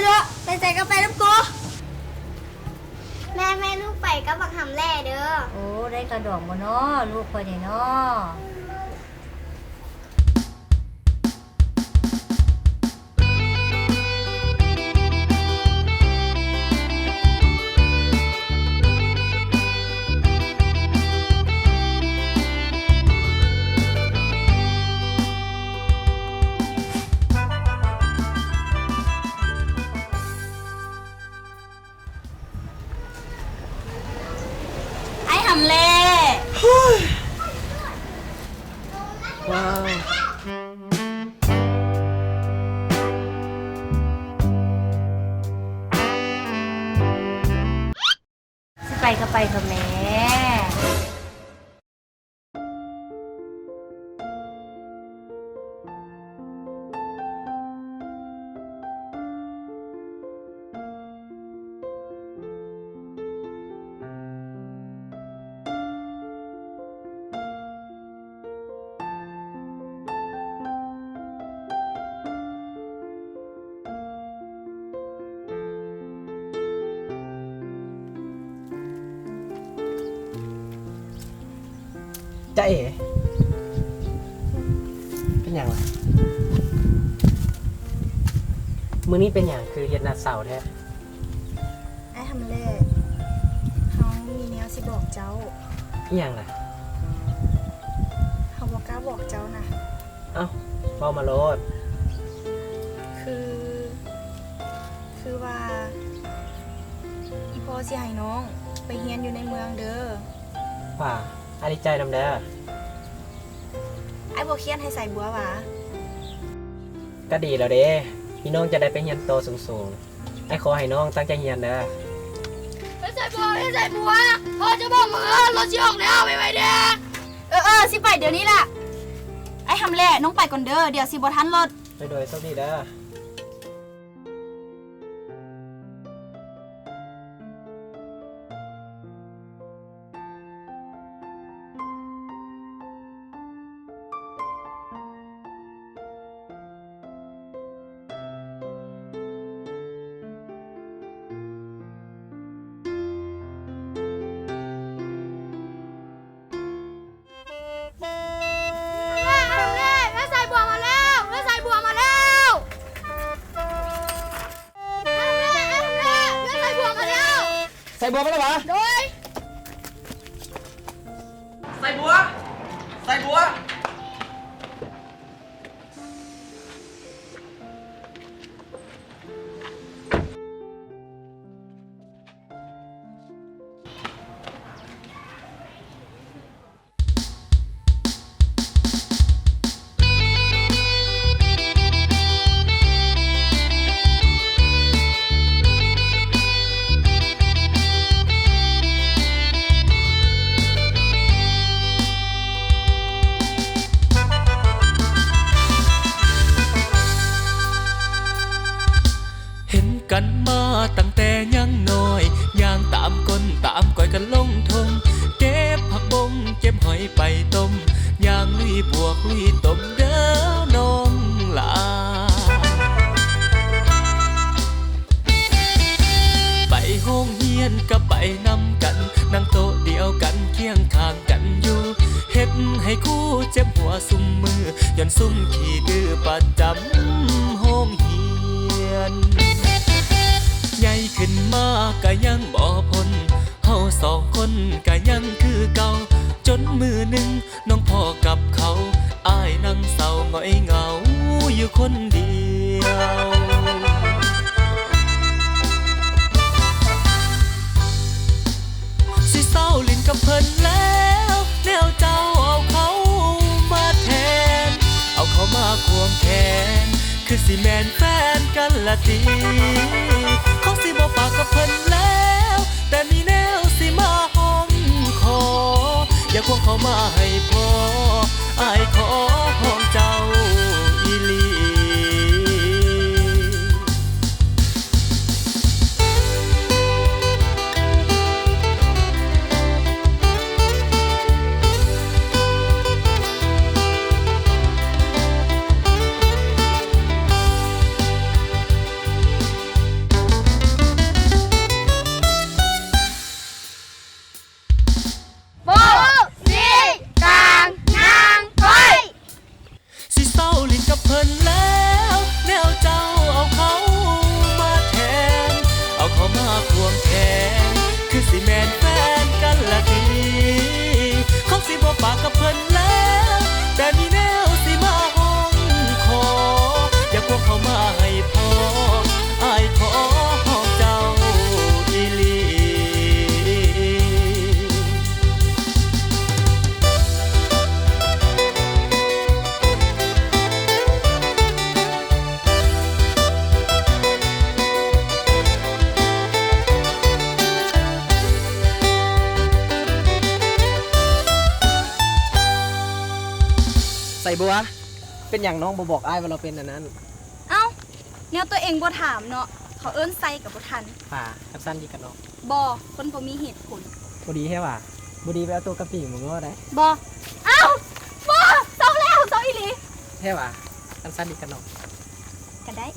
เนาะไปใส่กาแฟน้ำกูแม่ลูกไปก็บักหำแล่เด้อโอ้ได้กระดองบ่เนาะลูกคอยเนี่ยเนาะทำเล่ว้าวสิไปก็ไปกับแม่จ๊ะเอ๋เป็นอย่างไรมื้อนี้เป็นอย่างคือเย็นนัดเสาร์แท้ไอ้ทำเล่เขามีแนวสิบอกเจ้าเป็นอย่างไรเขาบอกกล้าบอกเจ้านะเอ้าเว้ามาโลดคือว่าอีพ่อสิให้น้องไปเฮียนอยู่ในเมืองเด้อว่าอาดีใจนำเด้อไอ้บ่เคียนให้ใส่บัวหวะก็ดีแล้วเด้พี่น้องจะได้ไปเรียนโตสูงๆไอ้ขอให้น้องตั้งใจเรียนเด้อให้ใส่บัวพ่อจะบอกมึงรถชิออกแล้วไปเด้อสิไปเดี๋ยวนี้ล่ะไอ้ทำเล่น้องไปก่อนเด้อเดี๋ยวสิบ่ทันรถไปโดยสวัสดีเด้อใส่บัวมาแล้ววะโดยใส่บัวกันมาตั้งแต่ยังน้อยย่างตามก้นตามก้อยกันลงทงเก็บผักบงเก็บหอยไปต้มย่างลุยบวกลุยต้มเด้อน้องลาไปห้องเฮียนก็ไปนำกันนั่งโต๊ะเดียวกันเคียงข้างกันอยู่เฮ็ดให้คู่เจ็บหัวซุ่มมือย้อนซุ่มขี้ดื้อประจำห้องเฮียนใหญ่ขึ้นมาก็ยังบ่พ้นเฮาสองคนก็ยังคือเก่าจนมือหนึ่งน้องพ่อกับเขาอ้ายนั่งเศร้าหงอยเหงาอยู่คนเดียวสิเศร้าลิ้นกับเพิ่นแล้วแนวเจ้าเอาเขามาแทนเอาเขามาควงแขนคือสิแม่นแฟนกันละทีเขาสิบ่ปากกับเพิ่นแล้วแต่มีแนวสิมาห้องคออยากควงเขามาให้พออ้ายขอห้องเจ้าอีหลี ส่บัว เป็นอย่างน้องบ่บอกอ้ายว่าเราเป็นอันนั้น เอ้าแนวตัวเองบ่ถามเนาะเขาเอิ้นใส่กับบ่ทัน ป่ากับสั้นดีกันเนาะ บ่คนบ่มีเหตุผล บ่ดีแค่ว่าบ่ดีไปเอาตัวกระปิ่งมึงก็ได้ บ่เอ้าบ่เศร้าแล้วเศร้าอีหลี แค่ว่ากันสั้นดีกันเนาะ ก็ได้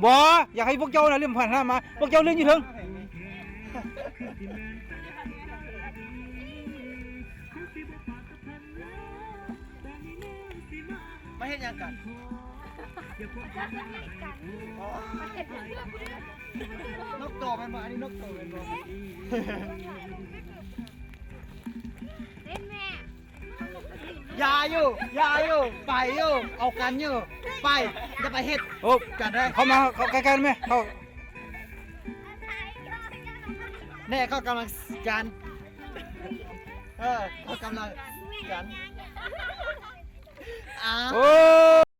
บ่อยากให้พวกเจ้าน่ะเรื่องผ่านหน้ามาพวกเจ้าเรื่องอยู่เถิงมาเฮ็ดหยังกันนกโตมันบ่อันนี้นกโตมันบ่อย่าอยู่ไปอยู่เอากันอยู่ไปอย่าไปเฮ็ดโอ้กันได้เข้ามาเข้าใกล้ๆไหมเข้าแน่เขากำลังการเขากำลังการโอ้